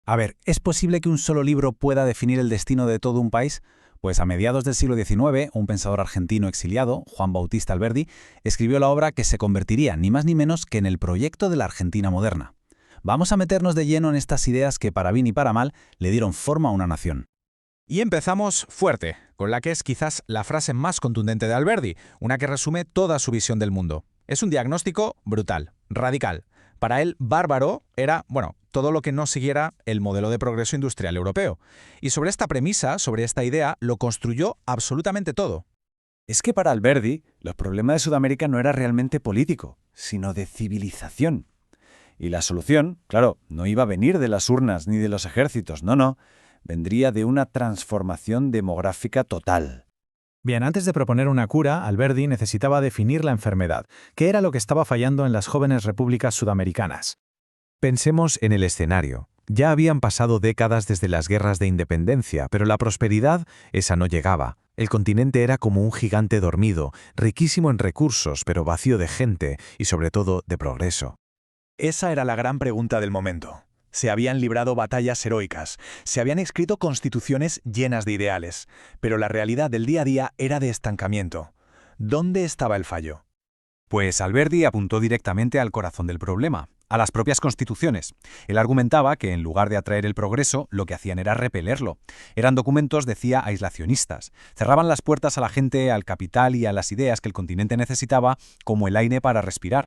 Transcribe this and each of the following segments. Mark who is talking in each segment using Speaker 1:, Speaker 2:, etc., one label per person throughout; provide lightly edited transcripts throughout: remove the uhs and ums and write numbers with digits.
Speaker 1: A ver, ¿es posible que un solo libro pueda definir el destino de todo un país? Pues a mediados del siglo XIX, un pensador argentino exiliado, Juan Bautista Alberdi, escribió la obra que se convertiría ni más ni menos que en el proyecto de la Argentina moderna. Vamos a meternos de lleno en estas ideas que, para bien y para mal, le dieron forma a una nación.
Speaker 2: Y empezamos fuerte, con la que es quizás la frase más contundente de Alberdi, una que resume toda su visión del mundo. Es un diagnóstico brutal, radical. Para él, bárbaro era, todo lo que no siguiera el modelo de progreso industrial europeo. Y sobre esta premisa, sobre esta idea, lo construyó absolutamente todo.
Speaker 3: Es que para Alberdi, el problema de Sudamérica no era realmente político, sino de civilización. Y la solución, claro, no iba a venir de las urnas ni de los ejércitos, no. Vendría de una transformación demográfica total.
Speaker 4: Bien, antes de proponer una cura, Alberdi necesitaba definir la enfermedad, que era lo que estaba fallando en las jóvenes repúblicas sudamericanas. Pensemos en el escenario. Ya habían pasado décadas desde las guerras de independencia, pero la prosperidad, esa no llegaba. El continente era como un gigante dormido, riquísimo en recursos, pero vacío de gente y sobre todo de progreso.
Speaker 5: Esa era la gran pregunta del momento. Se habían librado batallas heroicas, se habían escrito constituciones llenas de ideales, pero la realidad del día a día era de estancamiento. ¿Dónde estaba el fallo?
Speaker 1: Pues Alberdi apuntó directamente al corazón del problema, a las propias constituciones. Él argumentaba que en lugar de atraer el progreso, lo que hacían era repelerlo. Eran documentos, decía, aislacionistas. Cerraban las puertas a la gente, al capital y a las ideas que el continente necesitaba como el aire para respirar.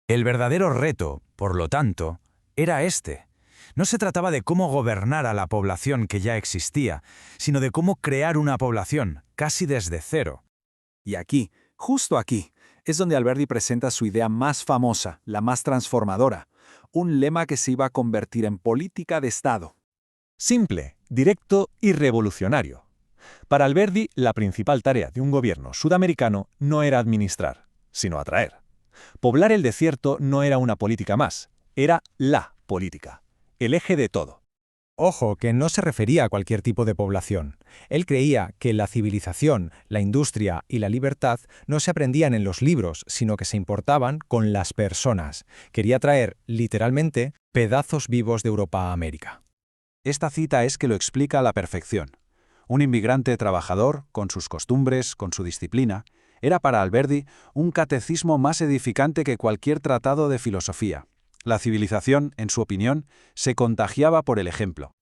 Speaker 6: El verdadero reto, por lo tanto, era este. No se trataba de cómo gobernar a la población que ya existía, sino de cómo crear una población, casi desde cero.
Speaker 3: Y aquí, justo aquí, es donde Alberdi presenta su idea más famosa, la más transformadora, un lema que se iba a convertir en política de Estado.
Speaker 5: Simple, directo y revolucionario. Para Alberdi, la principal tarea de un gobierno sudamericano no era administrar, sino atraer. Poblar el desierto no era una política más, era la política. El eje de todo.
Speaker 2: Ojo, que no se refería a cualquier tipo de población. Él creía que la civilización, la industria y la libertad no se aprendían en los libros, sino que se importaban con las personas. Quería traer, literalmente, pedazos vivos de Europa a América.
Speaker 1: Esta cita es que lo explica a la perfección. Un inmigrante trabajador, con sus costumbres, con su disciplina, era para Alberdi un catecismo más edificante que cualquier tratado de filosofía. La civilización, en su opinión, se contagiaba por el ejemplo.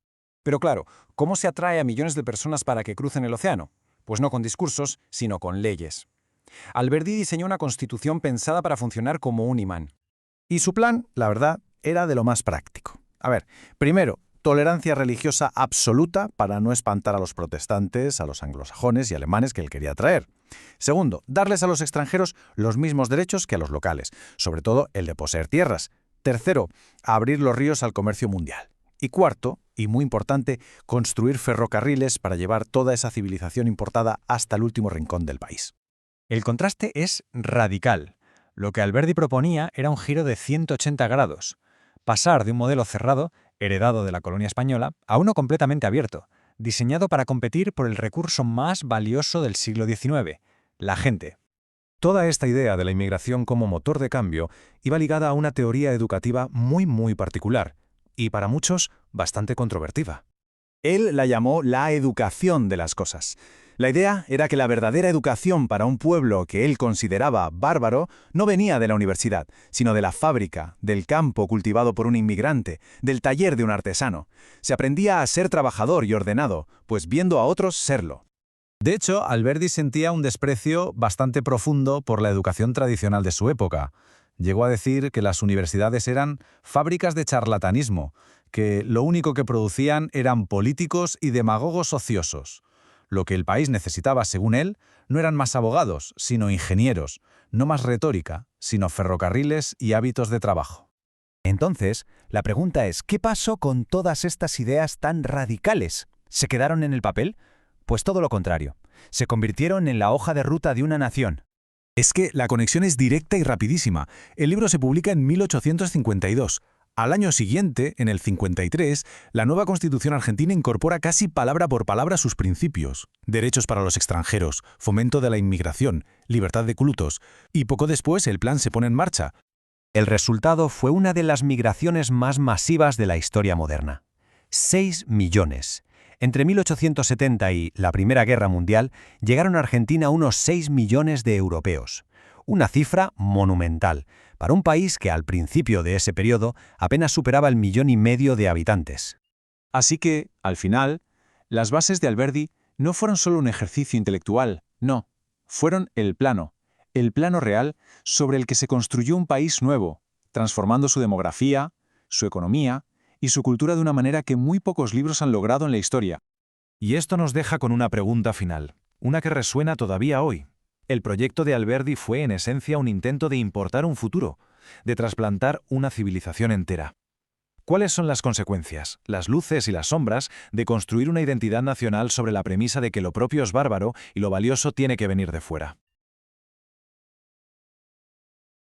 Speaker 2: Pero claro, ¿cómo se atrae a millones de personas para que crucen el océano? Pues no con discursos, sino con leyes. Alberdi diseñó una constitución pensada para funcionar como un imán.
Speaker 4: Y su plan, la verdad, era de lo más práctico. A ver, primero, tolerancia religiosa absoluta para no espantar a los protestantes, a los anglosajones y alemanes que él quería traer. Segundo, darles a los extranjeros los mismos derechos que a los locales, sobre todo el de poseer tierras. Tercero, abrir los ríos al comercio mundial. Y cuarto, y muy importante, construir ferrocarriles para llevar toda esa civilización importada hasta el último rincón del país.
Speaker 2: El contraste es radical. Lo que Alberdi proponía era un giro de 180 grados. Pasar de un modelo cerrado, heredado de la colonia española, a uno completamente abierto, diseñado para competir por el recurso más valioso del siglo XIX, la gente.
Speaker 5: Toda esta idea de la inmigración como motor de cambio iba ligada a una teoría educativa muy particular y para muchos bastante controvertida. Él la llamó la educación de las cosas. La idea era que la verdadera educación para un pueblo que él consideraba bárbaro no venía de la universidad, sino de la fábrica, del campo cultivado por un inmigrante, del taller de un artesano. Se aprendía a ser trabajador y ordenado, pues viendo a otros serlo.
Speaker 6: De hecho, Alberdi sentía un desprecio bastante profundo por la educación tradicional de su época. Llegó a decir que las universidades eran fábricas de charlatanismo, que lo único que producían eran políticos y demagogos ociosos. Lo que el país necesitaba, según él, no eran más abogados, sino ingenieros, no más retórica, sino ferrocarriles y hábitos de trabajo.
Speaker 3: Entonces, la pregunta es, ¿qué pasó con todas estas ideas tan radicales? ¿Se quedaron en el papel? Pues todo lo contrario. Se convirtieron en la hoja de ruta de una nación.
Speaker 1: Es que la conexión es directa y rapidísima. El libro se publica en 1852. Al año siguiente, en el 53, la nueva Constitución argentina incorpora casi palabra por palabra sus principios. Derechos para los extranjeros, fomento de la inmigración, libertad de cultos. Y poco después el plan se pone en marcha.
Speaker 7: El resultado fue una de las migraciones más masivas de la historia moderna.
Speaker 3: 6 millones. Entre 1870 y la Primera Guerra Mundial llegaron a Argentina unos 6 millones de europeos. Una cifra monumental para un país que al principio de ese periodo apenas superaba el 1,5 millones de habitantes.
Speaker 2: Así que, al final, las bases de Alberdi no fueron solo un ejercicio intelectual, no, fueron el plano real sobre el que se construyó un país nuevo, transformando su demografía, su economía y su cultura de una manera que muy pocos libros han logrado en la historia.
Speaker 5: Y esto nos deja con una pregunta final, una que resuena todavía hoy. El proyecto de Alberdi fue en esencia un intento de importar un futuro, de trasplantar una civilización entera. ¿Cuáles son las consecuencias, las luces y las sombras de construir una identidad nacional sobre la premisa de que lo propio es bárbaro y lo valioso tiene que venir de fuera?